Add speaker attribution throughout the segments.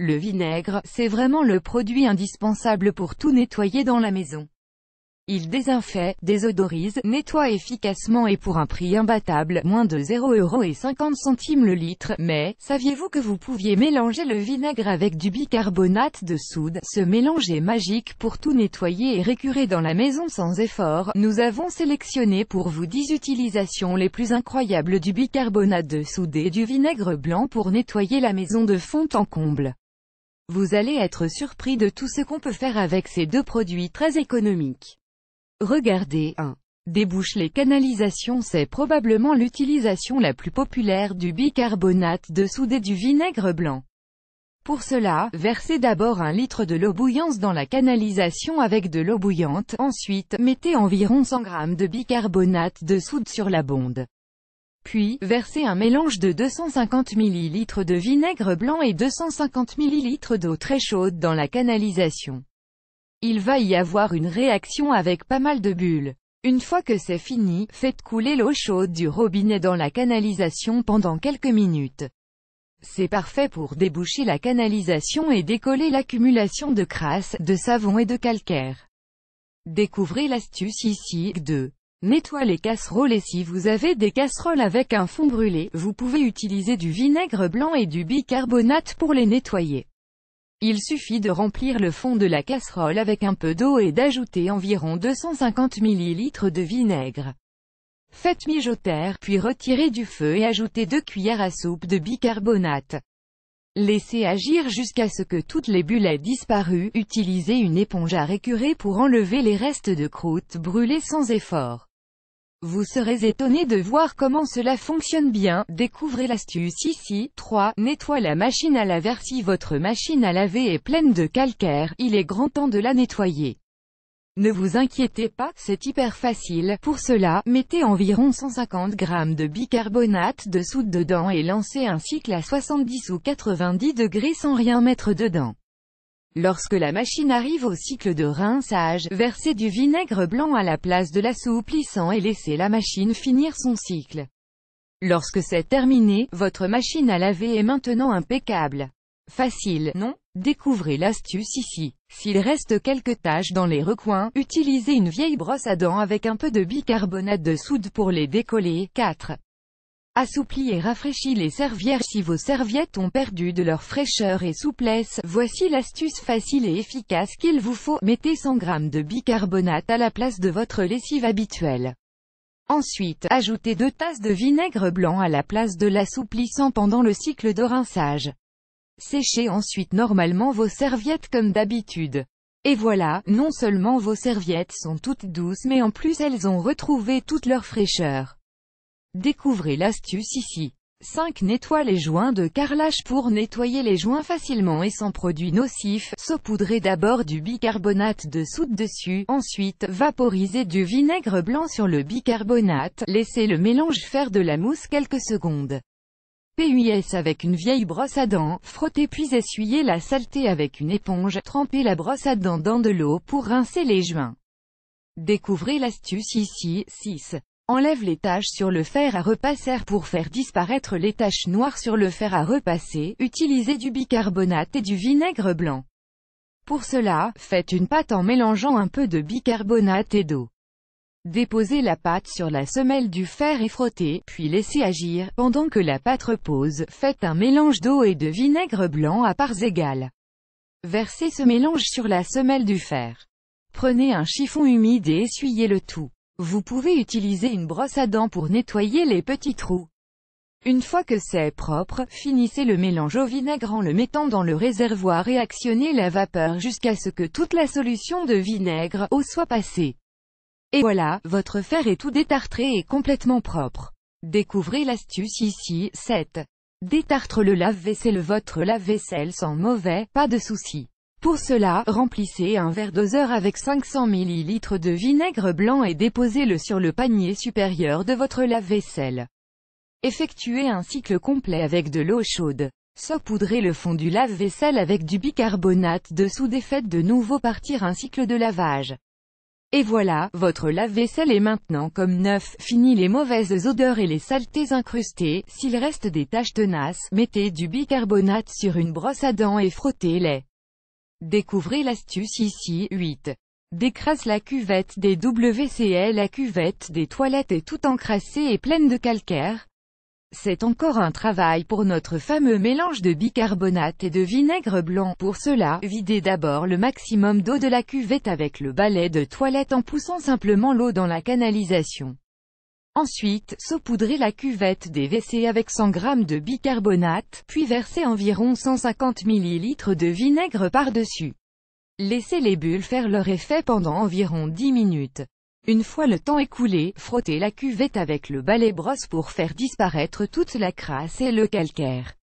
Speaker 1: Le vinaigre, c'est vraiment le produit indispensable pour tout nettoyer dans la maison. Il désinfecte, désodorise, nettoie efficacement et pour un prix imbattable, moins de 0,50 € le litre. Mais, saviez-vous que vous pouviez mélanger le vinaigre avec du bicarbonate de soude? Ce mélange est magique pour tout nettoyer et récurer dans la maison sans effort. Nous avons sélectionné pour vous 10 utilisations les plus incroyables du bicarbonate de soude et du vinaigre blanc pour nettoyer la maison de fond en comble. Vous allez être surpris de tout ce qu'on peut faire avec ces deux produits très économiques. Regardez. 1. Débouche les canalisations. C'est probablement l'utilisation la plus populaire du bicarbonate de soude et du vinaigre blanc. Pour cela, versez d'abord 1 litre de l'eau bouillante dans la canalisation avec de l'eau bouillante. Ensuite, mettez environ 100 g de bicarbonate de soude sur la bonde. Puis, versez un mélange de 250 ml de vinaigre blanc et 250 ml d'eau très chaude dans la canalisation. Il va y avoir une réaction avec pas mal de bulles. Une fois que c'est fini, faites couler l'eau chaude du robinet dans la canalisation pendant quelques minutes. C'est parfait pour déboucher la canalisation et décoller l'accumulation de crasse, de savon et de calcaire. Découvrez l'astuce ici. 2. Nettoie les casseroles. Et si vous avez des casseroles avec un fond brûlé, vous pouvez utiliser du vinaigre blanc et du bicarbonate pour les nettoyer. Il suffit de remplir le fond de la casserole avec un peu d'eau et d'ajouter environ 250 ml de vinaigre. Faites mijoter, puis retirez du feu et ajoutez 2 cuillères à soupe de bicarbonate. Laissez agir jusqu'à ce que toutes les bulles aient disparu. Utilisez une éponge à récurer pour enlever les restes de croûte brûlée sans effort. Vous serez étonné de voir comment cela fonctionne bien. Découvrez l'astuce ici. 3. Nettoie la machine à laver. Si votre machine à laver est pleine de calcaire, il est grand temps de la nettoyer. Ne vous inquiétez pas, c'est hyper facile. Pour cela, mettez environ 150 g de bicarbonate de soude dedans et lancez un cycle à 70 ou 90 degrés sans rien mettre dedans. Lorsque la machine arrive au cycle de rinçage, versez du vinaigre blanc à la place de l'assouplissant et laissez la machine finir son cycle. Lorsque c'est terminé, votre machine à laver est maintenant impeccable. Facile, non? Découvrez l'astuce ici. S'il reste quelques taches dans les recoins, utilisez une vieille brosse à dents avec un peu de bicarbonate de soude pour les décoller. 4. Assouplis et rafraîchis les serviettes. Si vos serviettes ont perdu de leur fraîcheur et souplesse, voici l'astuce facile et efficace qu'il vous faut. Mettez 100 g de bicarbonate à la place de votre lessive habituelle. Ensuite, ajoutez 2 tasses de vinaigre blanc à la place de l'assouplissant pendant le cycle de rinçage. Séchez ensuite normalement vos serviettes comme d'habitude. Et voilà, non seulement vos serviettes sont toutes douces mais en plus elles ont retrouvé toute leur fraîcheur. Découvrez l'astuce ici. 5. Nettoie les joints de carrelage. Pour nettoyer les joints facilement et sans produits nocifs, saupoudrez d'abord du bicarbonate de soude dessus, ensuite, vaporisez du vinaigre blanc sur le bicarbonate, laissez le mélange faire de la mousse quelques secondes. Puis avec une vieille brosse à dents, frottez puis essuyez la saleté avec une éponge, trempez la brosse à dents dans de l'eau pour rincer les joints. Découvrez l'astuce ici. 6. Enlève les taches sur le fer à repasser. Pour faire disparaître les taches noires sur le fer à repasser, utilisez du bicarbonate et du vinaigre blanc. Pour cela, faites une pâte en mélangeant un peu de bicarbonate et d'eau. Déposez la pâte sur la semelle du fer et frottez, puis laissez agir. Pendant que la pâte repose, faites un mélange d'eau et de vinaigre blanc à parts égales. Versez ce mélange sur la semelle du fer. Prenez un chiffon humide et essuyez le tout. Vous pouvez utiliser une brosse à dents pour nettoyer les petits trous. Une fois que c'est propre, finissez le mélange au vinaigre en le mettant dans le réservoir et actionnez la vapeur jusqu'à ce que toute la solution de vinaigre eau soit passée. Et voilà, votre fer est tout détartré et complètement propre. Découvrez l'astuce ici. 7. Détartre le lave-vaisselle. Votre lave-vaisselle sent mauvais, pas de souci. Pour cela, remplissez un verre doseur avec 500 ml de vinaigre blanc et déposez-le sur le panier supérieur de votre lave-vaisselle. Effectuez un cycle complet avec de l'eau chaude. Saupoudrez le fond du lave-vaisselle avec du bicarbonate de soude et faites de nouveau partir un cycle de lavage. Et voilà, votre lave-vaisselle est maintenant comme neuf. Fini les mauvaises odeurs et les saletés incrustées. S'il reste des taches tenaces, mettez du bicarbonate sur une brosse à dents et frottez-les. Découvrez l'astuce ici. 8. Décrasse la cuvette des WC. La cuvette des toilettes est tout encrassée et pleine de calcaire. C'est encore un travail pour notre fameux mélange de bicarbonate et de vinaigre blanc. Pour cela, videz d'abord le maximum d'eau de la cuvette avec le balai de toilette en poussant simplement l'eau dans la canalisation. Ensuite, saupoudrez la cuvette des WC avec 100 g de bicarbonate, puis versez environ 150 ml de vinaigre par-dessus. Laissez les bulles faire leur effet pendant environ 10 minutes. Une fois le temps écoulé, frottez la cuvette avec le balai brosse pour faire disparaître toute la crasse et le calcaire.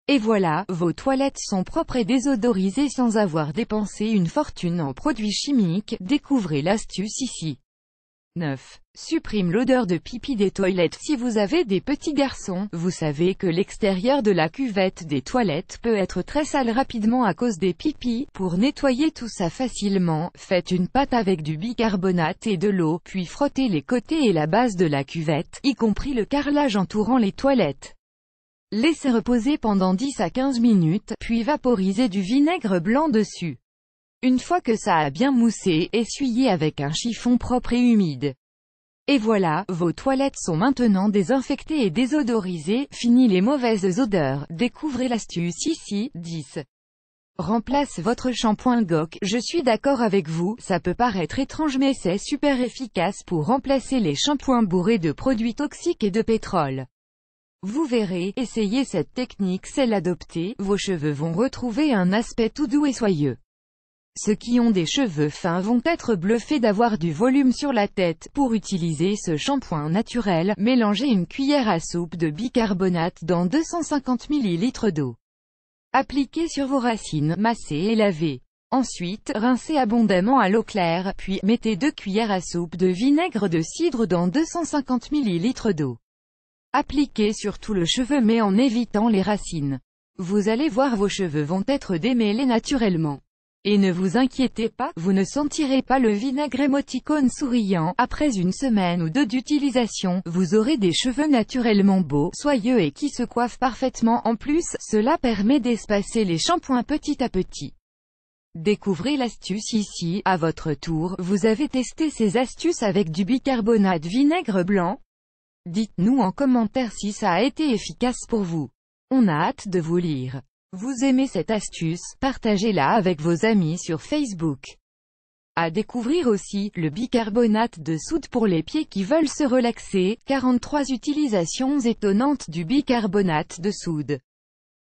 Speaker 1: Et voilà, vos toilettes sont propres et désodorisées sans avoir dépensé une fortune en produits chimiques. Découvrez l'astuce ici. 9. Supprime l'odeur de pipi des toilettes. Si vous avez des petits garçons, vous savez que l'extérieur de la cuvette des toilettes peut être très sale rapidement à cause des pipis. Pour nettoyer tout ça facilement, faites une pâte avec du bicarbonate et de l'eau, puis frottez les côtés et la base de la cuvette, y compris le carrelage entourant les toilettes. Laissez reposer pendant 10 à 15 minutes, puis vaporisez du vinaigre blanc dessus. Une fois que ça a bien moussé, essuyez avec un chiffon propre et humide. Et voilà, vos toilettes sont maintenant désinfectées et désodorisées. Fini les mauvaises odeurs. Découvrez l'astuce ici. 10. Remplace votre shampoing Gok. Je suis d'accord avec vous, ça peut paraître étrange mais c'est super efficace pour remplacer les shampoings bourrés de produits toxiques et de pétrole. Vous verrez, essayez cette technique, c'est l'adopter, vos cheveux vont retrouver un aspect tout doux et soyeux. Ceux qui ont des cheveux fins vont être bluffés d'avoir du volume sur la tête. Pour utiliser ce shampoing naturel, mélangez une cuillère à soupe de bicarbonate dans 250 ml d'eau. Appliquez sur vos racines, massez et lavez. Ensuite, rincez abondamment à l'eau claire, puis mettez 2 cuillères à soupe de vinaigre de cidre dans 250 ml d'eau. Appliquez sur tout le cheveu mais en évitant les racines. Vous allez voir, vos cheveux vont être démêlés naturellement. Et ne vous inquiétez pas, vous ne sentirez pas le vinaigre émoticône souriant. Après une semaine ou deux d'utilisation, vous aurez des cheveux naturellement beaux, soyeux et qui se coiffent parfaitement. En plus, cela permet d'espacer les shampoings petit à petit. Découvrez l'astuce ici. À votre tour, vous avez testé ces astuces avec du bicarbonate vinaigre blanc? Dites-nous en commentaire si ça a été efficace pour vous. On a hâte de vous lire. Vous aimez cette astuce, partagez-la avec vos amis sur Facebook. À découvrir aussi, le bicarbonate de soude pour les pieds qui veulent se relaxer. 43 utilisations étonnantes du bicarbonate de soude.